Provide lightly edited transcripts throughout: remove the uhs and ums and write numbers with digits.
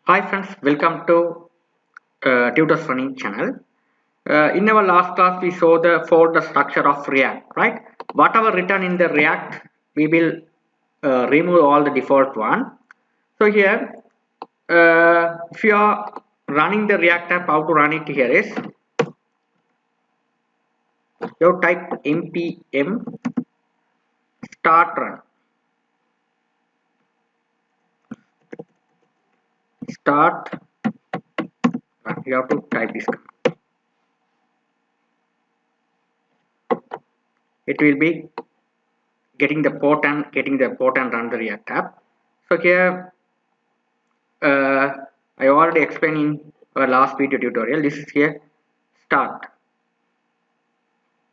Hi friends, welcome to Tutors Running channel. In our last class, we saw the folder structure of React, right? Whatever written in the React, we will remove all the default one. So here, if you are running the React app, how to run it here is you type npm start run. Start run. You have to type this command. It will be getting the port and run the React app. So here I already explained in our last video tutorial. This is here start.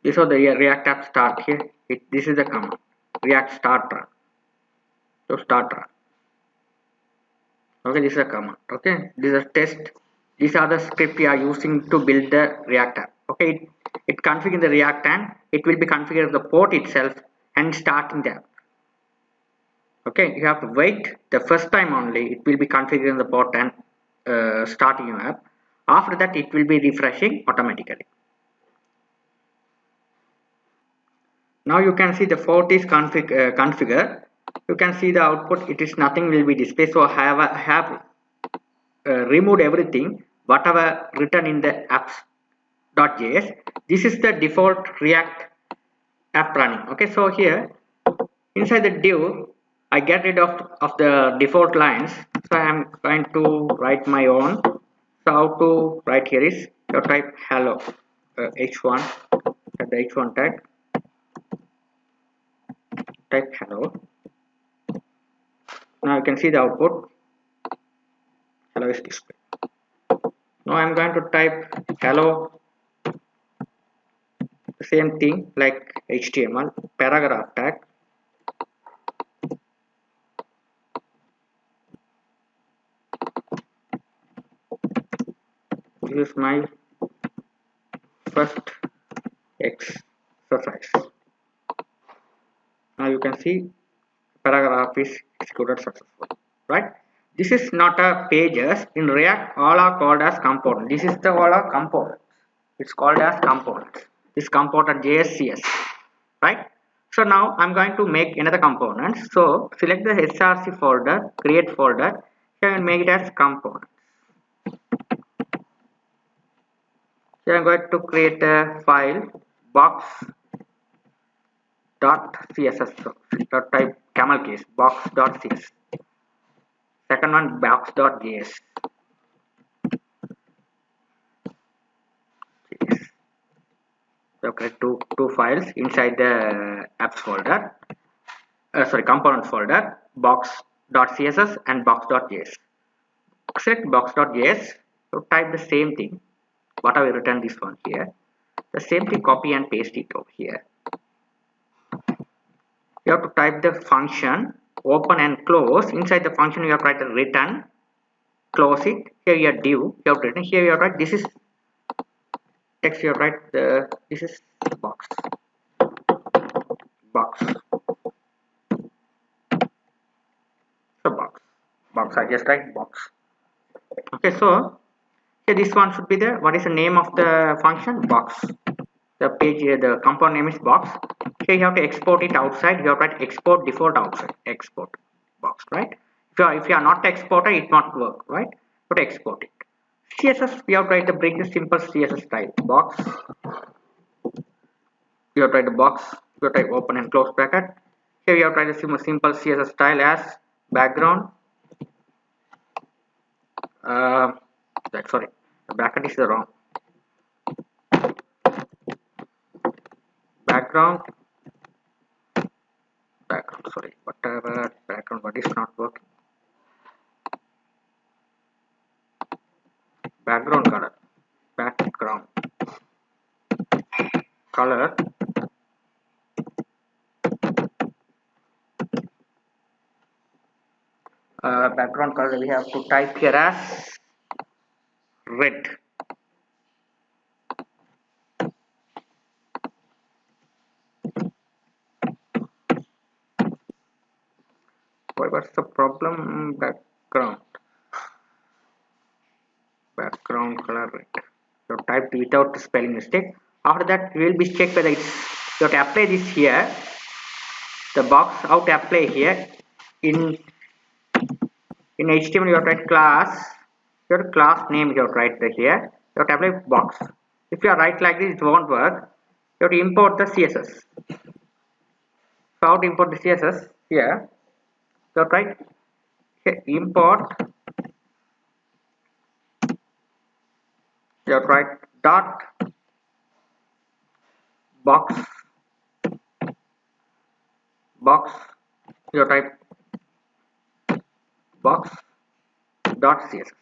This is the React app start here. This is the command React start run. So start run. Okay, this is a command. Okay, this is a test. These are the script we are using to build the React app. Okay, it configures the React and it will be configured the port itself and starting the app. Okay, you have to wait the first time only. It will be configuring the port and starting your app. After that, it will be refreshing automatically. Now you can see the port is configured. You can see the output. It is nothing will be displayed. So I have removed everything whatever written in the apps.js. This is the default React app running. Okay, so here inside the div I get rid of the default lines, so I am going to write my own. So how to write here is you type hello h1 at the h1 tag, type hello. Now you can see the output hello is displayed. Now I am going to type hello, same thing like HTML paragraph tag. This is my first exercise. Now you can see paragraph is executed successfully, right? This is not a pages. In React all are called as component. This is the all are components. It's called as components. This component JSCS, right? So now I'm going to make another component. So select the src folder, create folder, and make it as component. So I'm going to create a file box.css. Type camel case box.css. Second one box.js. So create two files inside the apps folder. Components folder, box.css and box.js. Select box.js. So type the same thing. What have I written this one here? The same thing, copy and paste it over here. You have to type the function open and close. Inside the function you have to write the return, close it. Here you have div, you have written here you have write this is text, you have write this is box. So box I just write box. Okay, so here this one should be the what is the name of the function box. The page here, the component name is box. Here you have to export it outside. You have to write export default outside, export box, right? If you are not exporter, it not work, right? But export it. CSS we have to write the bring the simple CSS style box. You have to write the box. You have to type open and close bracket. Here you have to write the simple CSS style as background. Sorry, the bracket is the wrong. Background, sorry, whatever background, but it's not working. Background color, background color, background color we have to type here as red. What's the problem? Background ground color red. So type without spelling mistake. After that, we will be check whether it's, you have to apply this here. The box, how to apply here. In HTML, you have to write class. Your class name you have to write here. You have to apply box. If you are write like this, it won't work. You have to import the CSS. So how to import the CSS here? You have to write here, import. You have to write dot box. You have to type box dot CSS.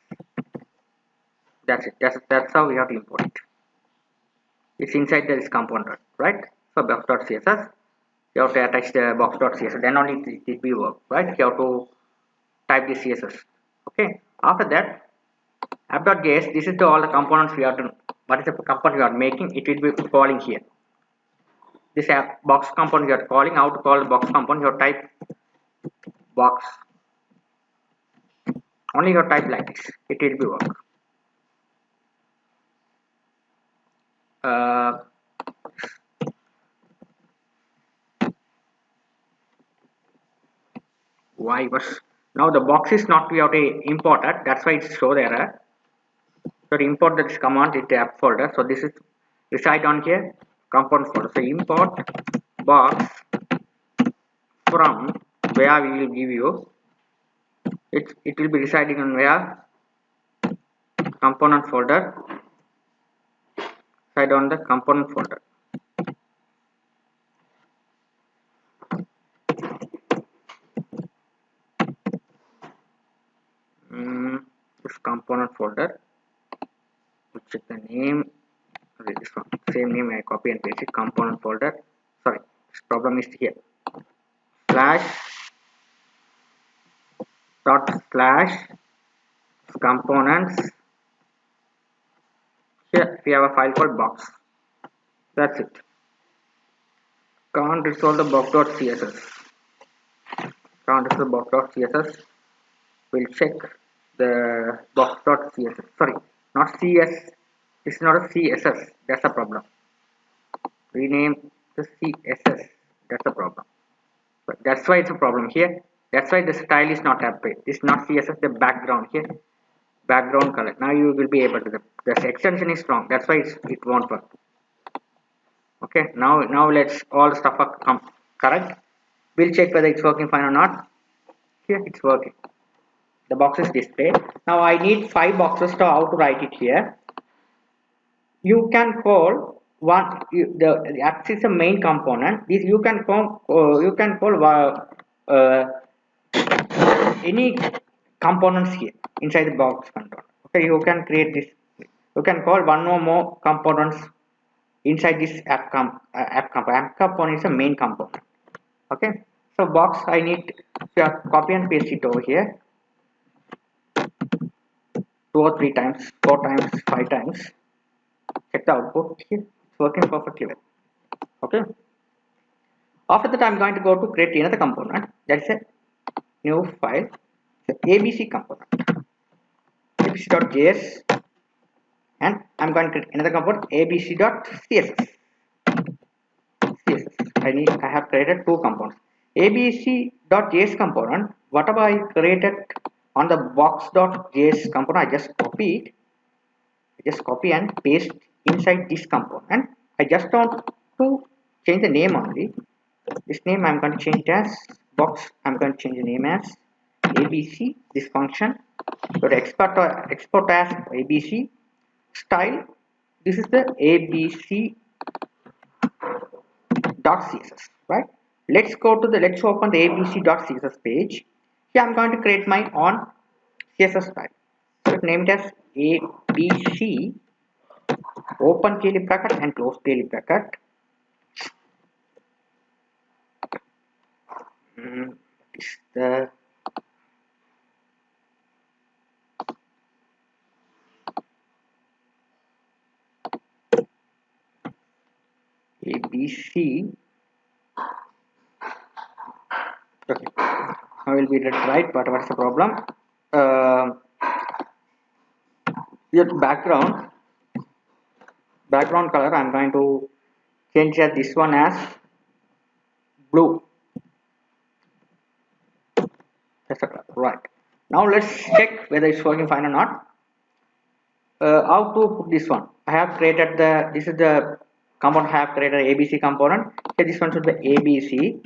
That's it. That's how we have to import it. It's inside this component, right? So box.css, you have to attach the box.css, then only it will work, right? You have to type the CSS. Okay. After that, app.js, this is all the components we have to, what is the component we are making, it will be calling here. This app box component you are calling, how to call the box component, you type box. Only you type like this, it will be work. Why was now the box is not we have to import it, that's why it shows the error. So to import this command in the app folder, so this is reside on here component folder. So import box from where we will give you it will be residing on where component folder, side on the component folder. This component folder, check the name, this one same name, I copy and paste it, component folder. Sorry, this problem is here, slash dot slash components. Here we have a file called box. That's it. Can't resolve the box.css. Can't resolve box.css. We'll check the box.css. Sorry, not CS. This is not a CSS. That's the problem. Rename the CSS. That's the problem. But that's why it's a problem here. That's why the style is not applied. This is not CSS. The background here. Background color. Now you will be able to. The extension is strong. That's why it won't work. Okay. Now let's all the stuff are correct. We'll check whether it's working fine or not. Here it's working. The box is displayed. Now I need 5 boxes to how to write it here. You can call one the X is a main component. This you can call any components here inside the box control. Okay, you can create this. You can call one or more components inside this app component is a main component. Okay, so box I need to copy and paste it over here 2 or 3 times, 4 times, 5 times. Check the output here. It's working perfectly well. Okay. After that, I'm going to go to create another component. That's a new file, the ABC component, abc.js, and I'm going to create another component, abc.css. I have created 2 components. abc.js component, whatever I created on the box.js component, I just copy and paste inside this component. I just want to change the name only. This name I'm going to change it as box. I'm going to change the name as ABC. This function. So to export as ABC style. This is the ABC .css, right? Let's open the ABC.css page. Here I'm going to create my own CSS file. So name it as ABC, open curly bracket and close curly bracket. Is the ABC. Okay, I will be right, but what's the problem? Your background color, I'm going to change this one as blue. That's the color. Right. Now let's check whether it's working fine or not. How to put this one? I have created this is the component. I have created ABC component. So this one should be ABC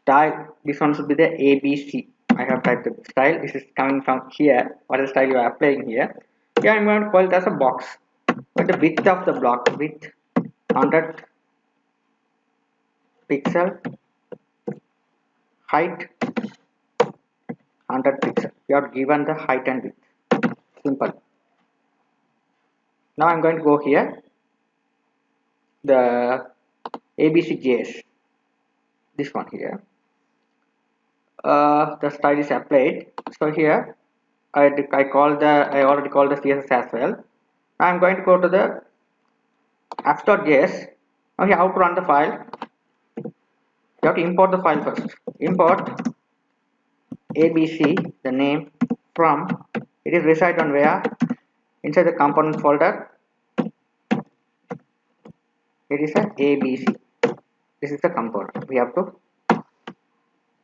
style. This one should be the ABC. I have typed the style. This is coming from here. What is the style you are applying here? Here I'm going to call it as a box. But the width of the block, width 100 pixel, height 100 pixel. You are given the height and width. Simple. Now I'm going to go here. The ABCJS. This one here. The style is applied. So here I already called the CSS as well. I'm going to go to the apps.js. Now here, how to run the file? You have to import the file first. Import ABC, the name from. It is reside on where? Inside the component folder. It is a ABC. This is the component. We have to.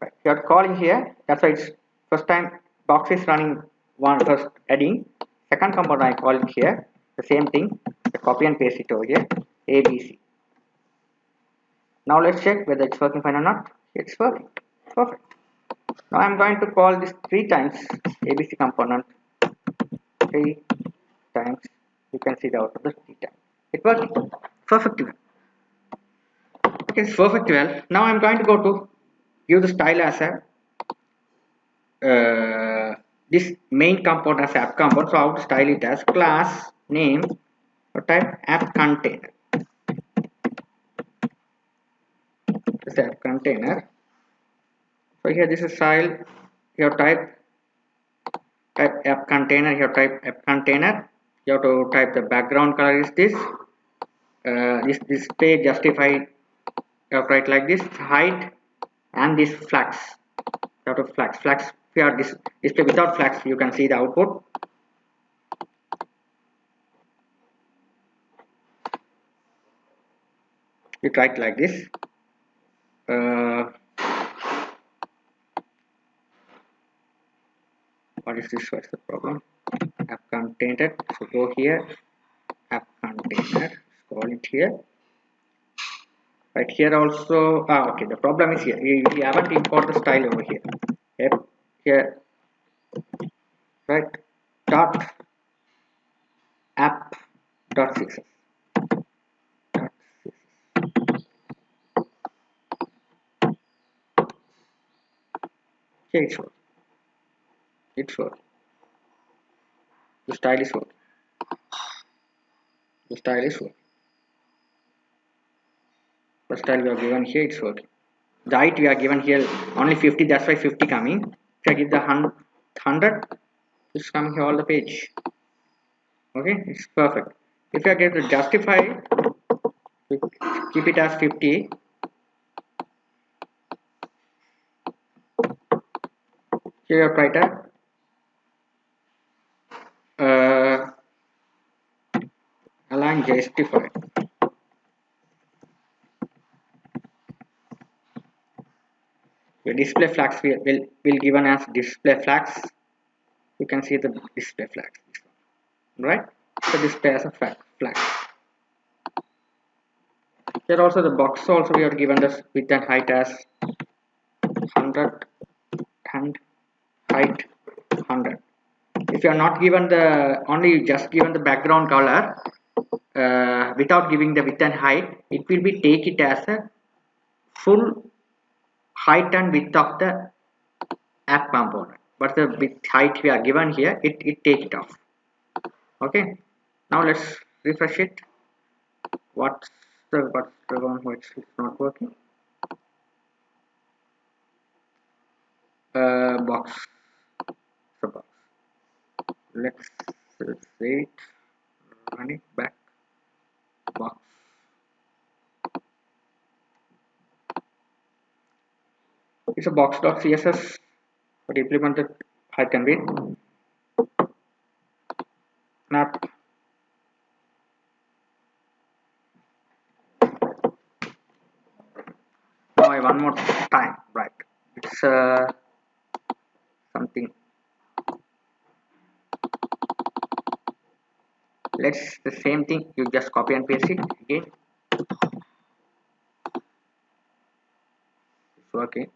Right. You are calling here. That's why it's first time box is running first heading. Second component I call it here. The same thing. I copy and paste it over here. ABC. Now let's check whether it's working fine or not. It's working. Perfect. Now I'm going to call this 3 times ABC component. 3 times. You can see the output of 3 times. It's working. Perfectly well. Okay, it's perfectly well. Now I'm going to go to give the style as a this main component as app component. So how to style it as class name or type app container. This app container. So here this is style. You have type app container. You have type app container. You have to type the background color is this. This display justified. You have to write like this height and this flags. You have to flags. If you are display without flags, you can see the output. You write like this. What is this? What's the problem? App container. So go here. App container. Call it here. Right here also. Okay. The problem is here. We haven't imported the style over here. Yep. Here. Right. Dot app dot css. Okay, it's working. The style is working. The style is working. The style we are given here, it's working. The height we are given here only 50, that's why 50 coming. If I give the 100, it's coming here all the page. Okay, it's perfect. If I get to justify, keep it as 50. Here you write align justify. The display flags will given as display flags. You can see the display flags, right? So display as a flag. Here also the box also we are given this width and height as 100 and height 100. If you are not given the only just given the background color without giving the width and height, it will be take it as a full height and width of the app component. But the width height we are given here, it take it off. Okay. Now let's refresh it. What's the one which is not working? Box. So box. Let's say it. Run it back. Box. It's a box.css, but implemented height and width. Not now. One more time, right? It's something. Let's the same thing. You just copy and paste it again. It's working.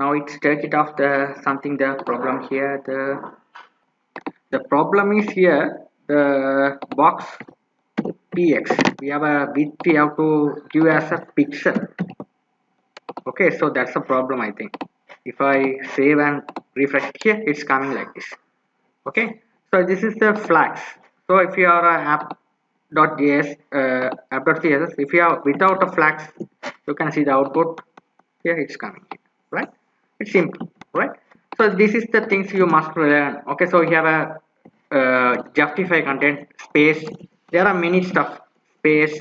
Now it's take it off the something. The problem here. The problem is here. The box px. We have a width. We have to give as a pixel. Okay, so that's a problem, I think. If I save and refresh here, it's coming like this. Okay, so this is the flags. So if you are a app.js, app.css, if you are without a flags, you can see the output here. It's coming, right? It's simple, right? So this is the things you must learn. Okay, so you have a justify content space. There are many stuff space.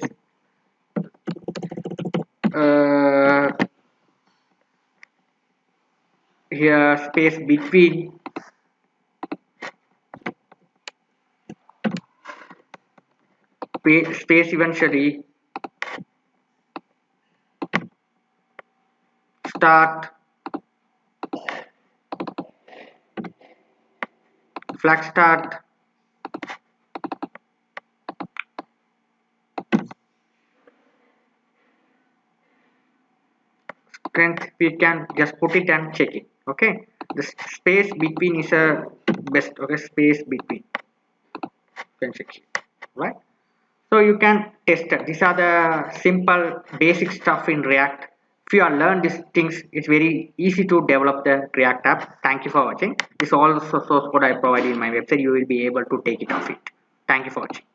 Uh, Here space between, space eventually, start, flag start, strength. We can just put it and check it. Okay, the space between is a best. Okay, space between, you can check it, right? So you can test it. These are the simple basic stuff in React. If you are learn these things, it's very easy to develop the React app. Thank you for watching. This is all the source code I provide in my website. You will be able to take it off it. Thank you for watching.